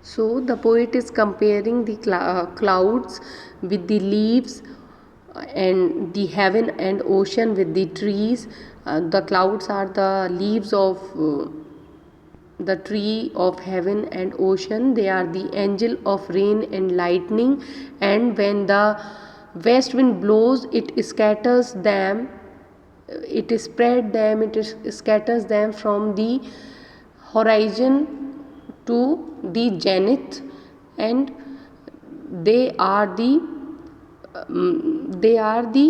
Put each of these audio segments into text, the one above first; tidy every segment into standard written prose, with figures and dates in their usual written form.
So the poet is comparing the clouds with the leaves, and the heaven and ocean with the trees. The clouds are the leaves of the tree of heaven and ocean. They are the angel of rain and lightning, and when the west wind blows, it scatters them, it spread them, it scatters them from the horizon to the zenith, and they are the they are the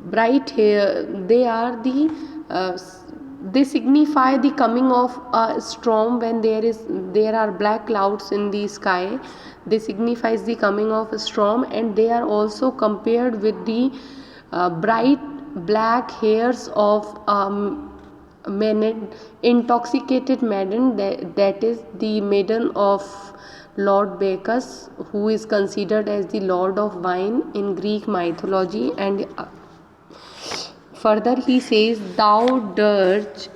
bright hair, they are the uh, they signify the coming of a storm. When there are black clouds in the sky, they signifies the coming of a storm, and they are also compared with the bright black hairs of maiden, intoxicated maiden, that is the maiden of Lord Bacchus, who is considered as the lord of wine in Greek mythology. And further he says, thou dirge.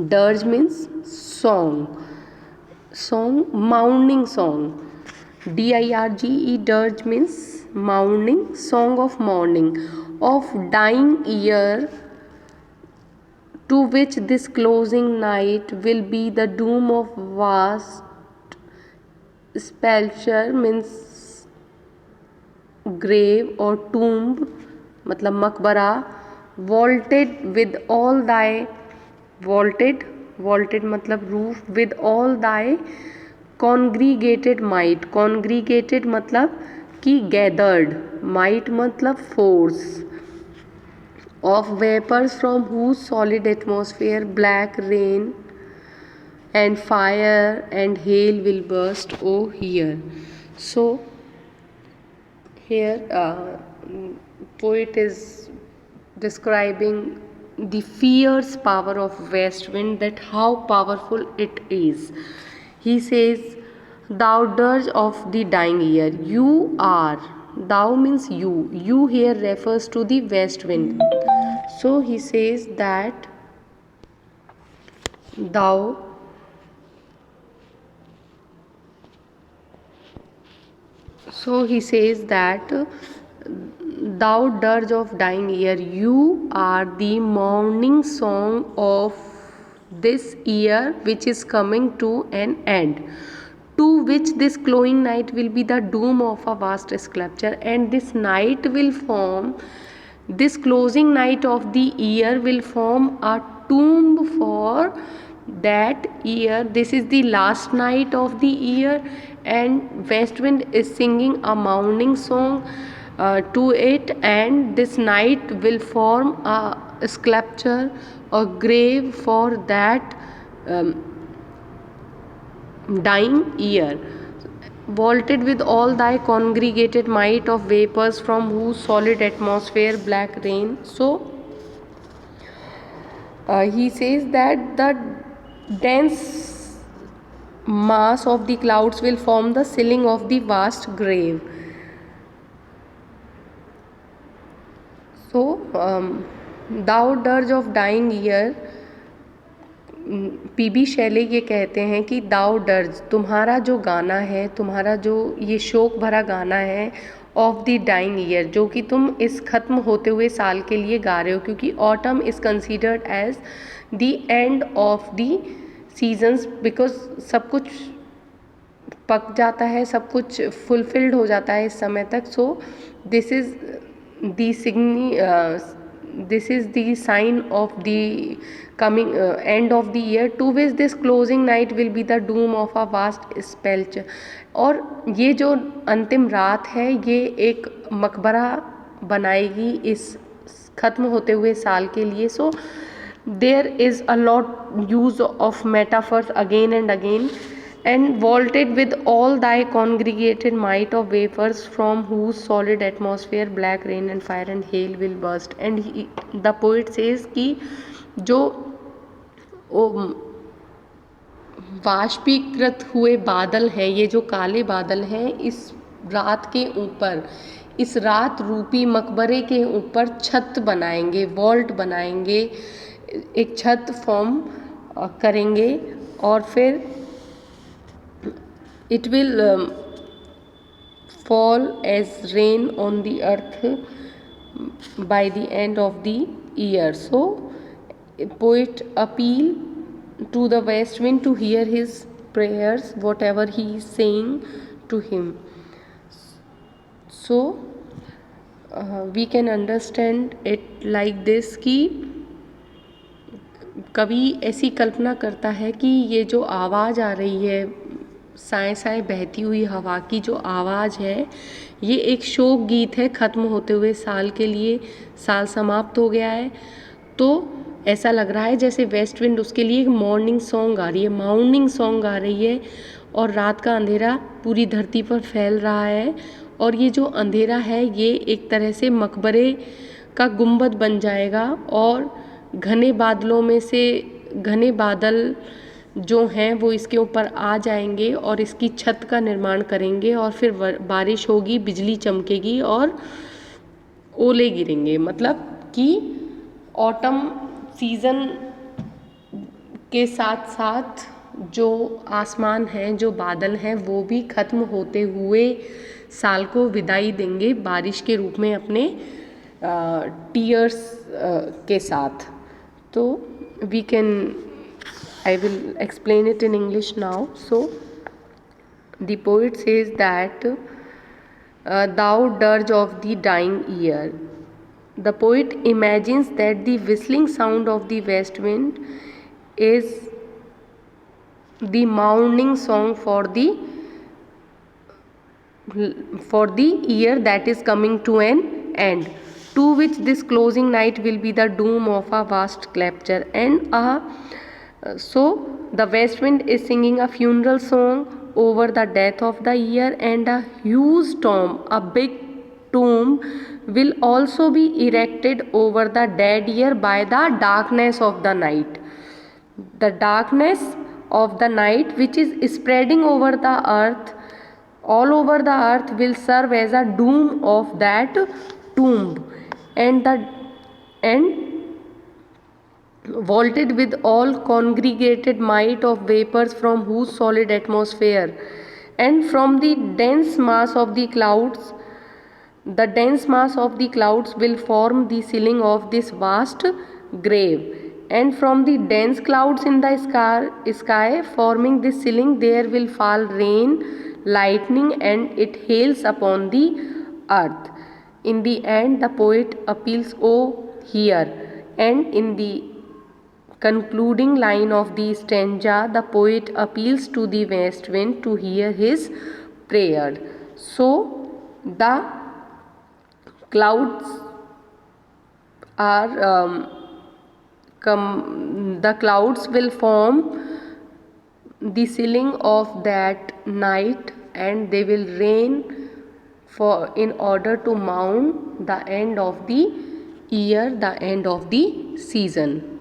Dirge means song, mourning song. Dirge, dirge means mourning, song of mourning, of dying year, to which this closing night will be the doom of vast sepulchre, means grave or tomb, मतलब मकबरा, vaulted with all thy, vaulted मतलब roof, with all thy congregated might. Congregated मतलब कि gathered, might मतलब force, of vapors from whose solid atmosphere black rain and fire and hail will burst, oh here. So here poet is describing the fierce power of west wind, that how powerful it is. He says, thou dirge of the dying year, you are, thou means you here refers to the west wind. So he says that thou, so he says that thou dirge of dying year, you are the mourning song of this year which is coming to an end, to which this glowing night will be the doom of a vast sculpture. And this night will form, this closing night of the year will form a tomb for that year. This is the last night of the year, and west wind is singing a mourning song to it, and this night will form a sculpture or grave for that dying year, vaulted with all thy congregated might, of vapors from whose solid atmosphere black rain. So he says that the dense mass of the clouds will form the ceiling of the vast grave. So thou dirge of dying year, PB Shelley ये कहते हैं कि दाव dirge, तुम्हारा जो गाना है, तुम्हारा जो ये शोक भरा गाना है, ऑफ द डाइंग ईयर, जो कि तुम इस ख़त्म होते हुए साल के लिए गा रहे हो, क्योंकि autumn is considered as the end of the seasons, because सब कुछ पक जाता है, सब कुछ फुलफिल्ड हो जाता है इस समय तक. So this is this is the sign of the coming end of the year, to which this closing night will be the doom of a vast spelch. और ये जो अंतिम रात है, ये एक मकबरा बनाएगी इस ख़त्म होते हुए साल के लिए. So there is a lot use of metaphors again and again. And vaulted with all thy congregated might, of vapors from whose solid atmosphere black rain and fire and hail will burst. And the poet says कि जो वाष्पीकृत हुए बादल हैं, ये जो काले बादल हैं, इस रात के ऊपर, इस रात रूपी मकबरे के ऊपर छत बनाएंगे, वॉल्ट बनाएंगे, एक छत फॉर्म करेंगे, और फिर it will fall as rain on the earth by the end of the year. So a poet appeal to the west wind to hear his prayers, whatever he is saying to him. So we can understand it like this कि कवि ऐसी कल्पना करता है कि ये जो आवाज़ आ रही है, साए साए बहती हुई हवा की जो आवाज़ है, ये एक शोक गीत है ख़त्म होते हुए साल के लिए। साल समाप्त हो गया है, तो ऐसा लग रहा है जैसे वेस्ट विंड उसके लिए एक मॉर्निंग सॉन्ग आ रही है, माउंटिंग सॉन्ग आ रही है, और रात का अंधेरा पूरी धरती पर फैल रहा है। और ये जो अंधेरा है ये एक तरह से मकबरे का गुंबद बन जाएगा, और घने बादलों में से घने बादल जो हैं वो इसके ऊपर आ जाएंगे और इसकी छत का निर्माण करेंगे, और फिर बारिश होगी, बिजली चमकेगी और ओले गिरेंगे। मतलब कि ऑटम सीज़न के साथ साथ जो आसमान है, जो बादल हैं, वो भी ख़त्म होते हुए साल को विदाई देंगे बारिश के रूप में अपने टीयर्स के साथ। तो we can, I will explain it in English now. So the poet says that thou dirge of the dying year. The poet imagines that the whistling sound of the west wind is the mourning song for the year that is coming to an end, to which this closing night will be the doom of a vast rapture. And so the west wind is singing a funeral song over the death of the year, and a huge tomb, a big tomb, will also be erected over the dead year by the darkness of the night. The darkness of the night, which is spreading over the earth, all over the earth, will serve as a doom of that tomb, and vaulted with all congregated might of vapors from whose solid atmosphere and from the dense mass of the clouds will form the ceiling of this vast grave. And from the dense clouds in the sky forming this ceiling there will fall rain, lightning, and it hails upon the earth. In the end the poet appeals, "Oh, hear." And in the concluding line of the stanza, the poet appeals to the west wind to hear his prayer. So the clouds are the clouds will form the ceiling of that night, and they will rain in order to mourn the end of the year, the end of the season.